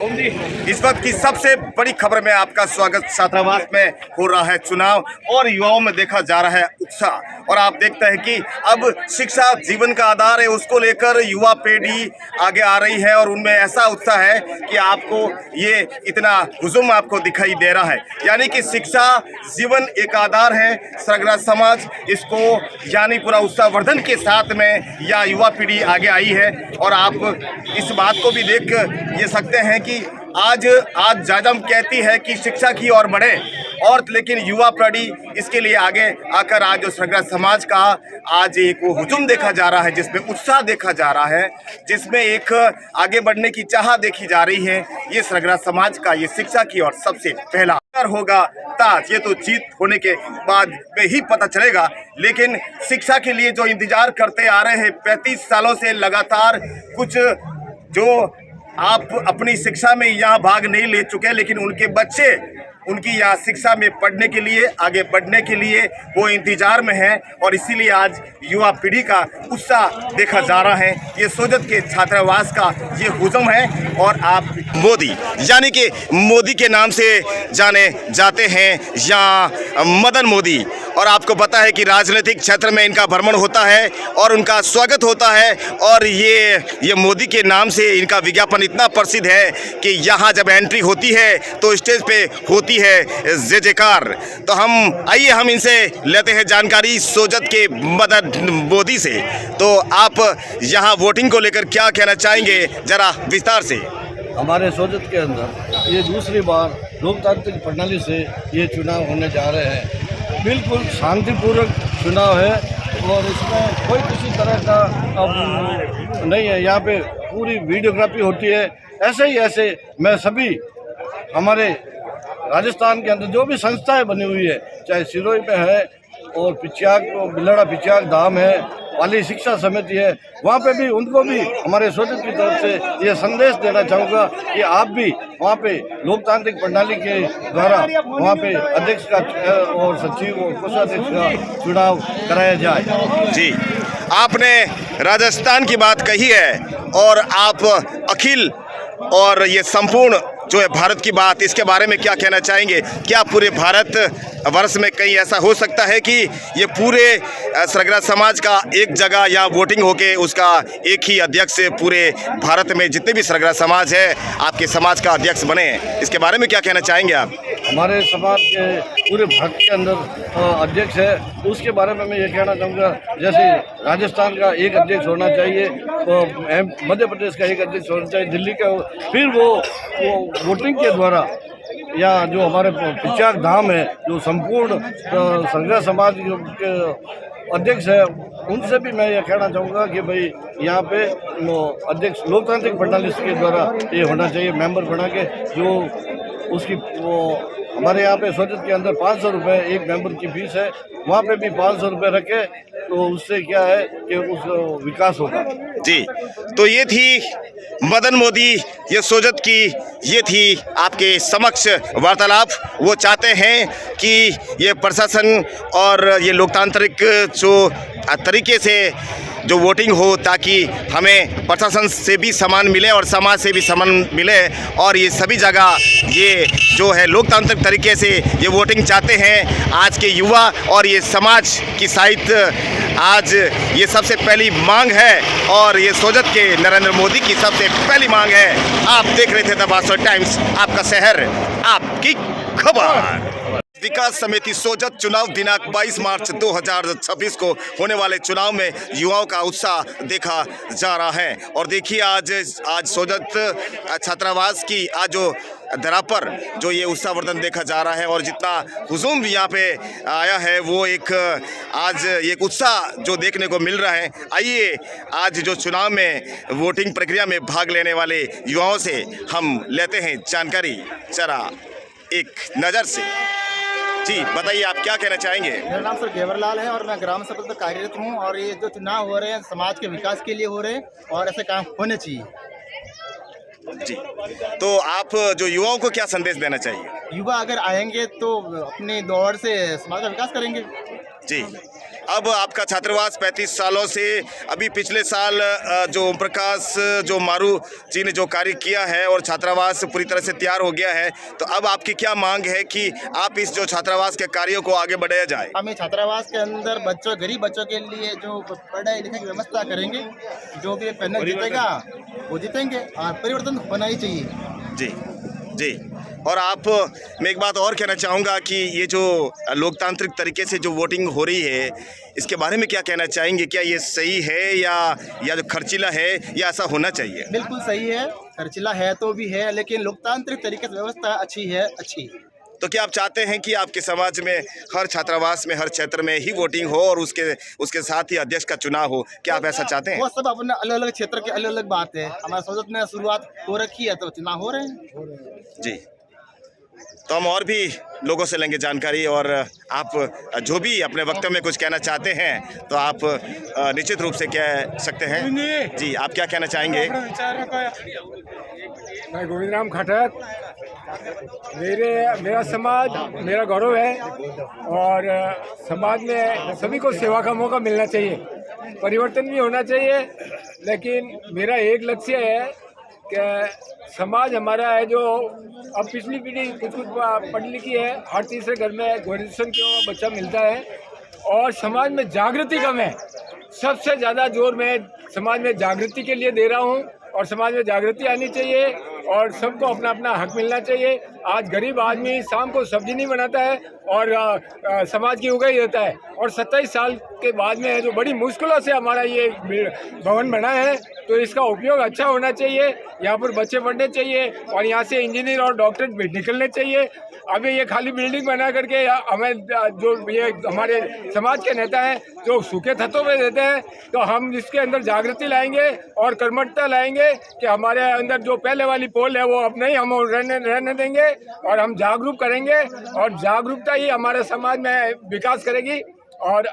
इस वक्त की सबसे बड़ी खबर में आपका स्वागत। छात्रावास में हो रहा है चुनाव और युवाओं में देखा जा रहा है उत्साह। और आप देखते हैं कि अब शिक्षा जीवन का आधार है, उसको लेकर युवा पीढ़ी आगे आ रही है और उनमें ऐसा उत्साह है कि आपको ये इतना हुजूम आपको दिखाई दे रहा है। यानी कि शिक्षा जीवन एक आधार है। सरगरा समाज इसको यानी पूरा उत्साहवर्धन के साथ में या युवा पीढ़ी आगे आई है। और आप इस बात को भी देख ये सकते हैं कि आज जाजम कहती है कि शिक्षा की ओर बढ़े, और लेकिन युवा पीढ़ी इसके लिए आगे आकर आज जो सरगरा समाज का आज एक वो हुजूम देखा जा रहा है, जिसमें उत्साह देखा जा रहा है, जिसमें एक आगे बढ़ने की चाह देखी जा रही है। ये सरगरा समाज का ये शिक्षा की ओर सबसे पहला होगा ताज। ये तो जीत होने के बाद में ही पता चलेगा, लेकिन शिक्षा के लिए जो इंतजार करते आ रहे हैं 35 सालों से लगातार, कुछ जो आप अपनी शिक्षा में यहाँ भाग नहीं ले चुके, लेकिन उनके बच्चे उनकी यहाँ शिक्षा में पढ़ने के लिए आगे बढ़ने के लिए वो इंतजार में हैं। और इसीलिए आज युवा पीढ़ी का उत्साह देखा जा रहा है। ये सोजत के छात्रावास का ये हुजूम है। और आप मोदी यानी कि मोदी के नाम से जाने जाते हैं या मदन मोदी, और आपको पता है कि राजनीतिक क्षेत्र में इनका भ्रमण होता है और उनका स्वागत होता है। और ये मोदी के नाम से इनका विज्ञापन इतना प्रसिद्ध है कि यहाँ जब एंट्री होती है तो स्टेज पे होती है जय जयकार। तो आइए हम इनसे लेते हैं जानकारी सोजत के मदन मोदी से। तो आप यहाँ वोटिंग को लेकर क्या कहना चाहेंगे, जरा विस्तार से। हमारे सोजत के अंदर ये दूसरी बार लोकतांत्रिक प्रणाली से ये चुनाव होने जा रहे हैं। बिल्कुल शांतिपूर्वक चुनाव है और इसमें कोई किसी तरह का नहीं है। यहाँ पे पूरी वीडियोग्राफी होती है। ऐसे मैं सभी हमारे राजस्थान के अंदर जो भी संस्थाएं बनी हुई है, चाहे सिरोही में है और बिलड़ा पिचाक धाम है, वाली शिक्षा समिति है, वहाँ पे भी उनको भी हमारे सोजत की तरफ से ये संदेश देना चाहूँगा कि आप भी वहाँ पे लोकतांत्रिक प्रणाली के द्वारा वहाँ पे अध्यक्ष का और सचिव और कोषाध्यक्ष का चुनाव कराया जाए। जी, आपने राजस्थान की बात कही है और आप अखिल और ये संपूर्ण जो है भारत की बात, इसके बारे में क्या कहना चाहेंगे? क्या पूरे भारत वर्ष में कहीं ऐसा हो सकता है कि ये पूरे सरगरा समाज का एक जगह या वोटिंग होके उसका एक ही अध्यक्ष पूरे भारत में जितने भी सरगरा समाज है आपके समाज का अध्यक्ष बने? इसके बारे में क्या कहना चाहेंगे आप? हमारे समाज के पूरे भारत के अंदर अध्यक्ष है, तो उसके बारे में मैं ये कहना चाहूँगा, जैसे राजस्थान का एक अध्यक्ष होना चाहिए, तो मध्य प्रदेश का एक अध्यक्ष होना चाहिए, दिल्ली का, फिर वो वोटिंग के द्वारा या जो हमारे पिचाक धाम है, जो संपूर्ण सरगरा समाज के अध्यक्ष है, उनसे भी मैं ये कहना चाहूँगा कि भाई यहाँ पे अध्यक्ष लोकतांत्रिक प्रणाली के द्वारा ये होना चाहिए। मेंबर बना के जो उसकी हमारे यहाँ पे सोजत के अंदर 500 रुपये एक मेंबर की फीस है, वहाँ पे भी 500 रुपये रखे, तो उससे क्या है कि उस विकास होगा। जी, तो ये थी मदन मोदी, ये सोजत की, ये थी आपके समक्ष वार्तालाप। वो चाहते हैं कि ये प्रशासन और ये लोकतांत्रिक जो तरीके से जो वोटिंग हो, ताकि हमें प्रशासन से भी सम्मान मिले और समाज से भी सम्मान मिले। और ये सभी जगह ये जो है लोकतांत्रिक तरीके से ये वोटिंग चाहते हैं आज के युवा और ये समाज की साहित्य। आज ये सबसे पहली मांग है और ये सोजत के नरेंद्र मोदी की सबसे पहली मांग है। आप देख रहे थे द बास्टर टाइम्स, आपका शहर आपकी खबर। विकास समिति सोजत चुनाव दिनांक 22 मार्च 2026 को होने वाले चुनाव में युवाओं का उत्साह देखा जा रहा है। और देखिए आज सोजत छात्रावास की आज जो धरा पर जो ये उत्साहवर्धन देखा जा रहा है और जितना हुजूम भी यहाँ पे आया है, वो एक आज एक उत्साह जो देखने को मिल रहा है। आइए आज जो चुनाव में वोटिंग प्रक्रिया में भाग लेने वाले युवाओं से हम लेते हैं जानकारी, जरा एक नज़र से। जी बताइए, आप क्या कहना चाहेंगे? मेरा नाम सर घेवरलाल है और मैं ग्राम सभा पर कार्यरत हूँ। और ये जो चुनाव हो रहे हैं समाज के विकास के लिए हो रहे हैं और ऐसे काम होने चाहिए। जी, तो आप जो युवाओं को क्या संदेश देना चाहिए? युवा अगर आएंगे तो अपनी दौड़ से समाज का विकास करेंगे। जी, अब आपका छात्रावास 35 सालों से, अभी पिछले साल जो ओम प्रकाश जो मारू जी ने जो कार्य किया है और छात्रावास पूरी तरह से तैयार हो गया है, तो अब आपकी क्या मांग है कि आप इस जो छात्रावास के कार्यों को आगे बढ़ाया जाए? हम इस छात्रावास के अंदर बच्चों, गरीब बच्चों के लिए जो पढ़ाई लिखाई की व्यवस्था करेंगे, जो भी पैनल जीतेगा वो जीतेंगे और परिवर्तन होना ही चाहिए। जी जी। और आप, मैं एक बात और कहना चाहूँगा कि ये जो लोकतांत्रिक तरीके से जो वोटिंग हो रही है, इसके बारे में क्या कहना चाहेंगे? क्या ये सही है या जो खर्चीला है, या ऐसा होना चाहिए? बिल्कुल सही है, खर्चीला है तो भी है, लेकिन लोकतांत्रिक तरीके से व्यवस्था अच्छी है, अच्छी है। तो क्या आप चाहते हैं कि आपके समाज में हर छात्रावास में, हर क्षेत्र में ही वोटिंग हो और उसके साथ ही अध्यक्ष का चुनाव हो? क्या आप ऐसा चाहते हैं? वो सब अपने अलग अलग क्षेत्र के अलग अलग बात है। हमारे सोजत में शुरुआत हो रखी है तो चुनाव हो रहे हैं। जी, तो हम और भी लोगों से लेंगे जानकारी, और आप जो भी अपने वक्तव्य में कुछ कहना चाहते हैं तो आप निश्चित रूप से कह सकते हैं। जी, आप क्या कहना चाहेंगे? मैं गोविंद राम खटक, मेरा समाज मेरा गौरव है और समाज में सभी को सेवा का मौका मिलना चाहिए, परिवर्तन भी होना चाहिए। लेकिन मेरा एक लक्ष्य है कि समाज हमारा है जो अब पिछली पीढ़ी कुछ पढ़ी लिखी है, हर तीसरे घर में ग्रेजुएशन का बच्चा मिलता है और समाज में जागृति कम है। सबसे ज़्यादा जोर मैं समाज में जागृति के लिए दे रहा हूँ और समाज में जागृति आनी चाहिए और सबको अपना अपना हक मिलना चाहिए। आज गरीब आदमी शाम को सब्जी नहीं बनाता है और समाज की उगाई देता है, और 27 साल के बाद में जो बड़ी मुश्किलों से हमारा ये भवन बना है, तो इसका उपयोग अच्छा होना चाहिए। यहाँ पर बच्चे पढ़ने चाहिए और यहाँ से इंजीनियर और डॉक्टर निकलने चाहिए। अभी ये खाली बिल्डिंग बना करके हमें जो ये हमारे समाज के नेता हैं जो सूखे तत्वों में देते हैं, तो हम इसके अंदर जागृति लाएंगे और कर्मठता लाएंगे कि हमारे अंदर जो पहले वाली पोल है वो अब नहीं हम रहने देंगे और हम जागरूक करेंगे, और जागरूकता ही हमारे समाज में विकास करेगी। और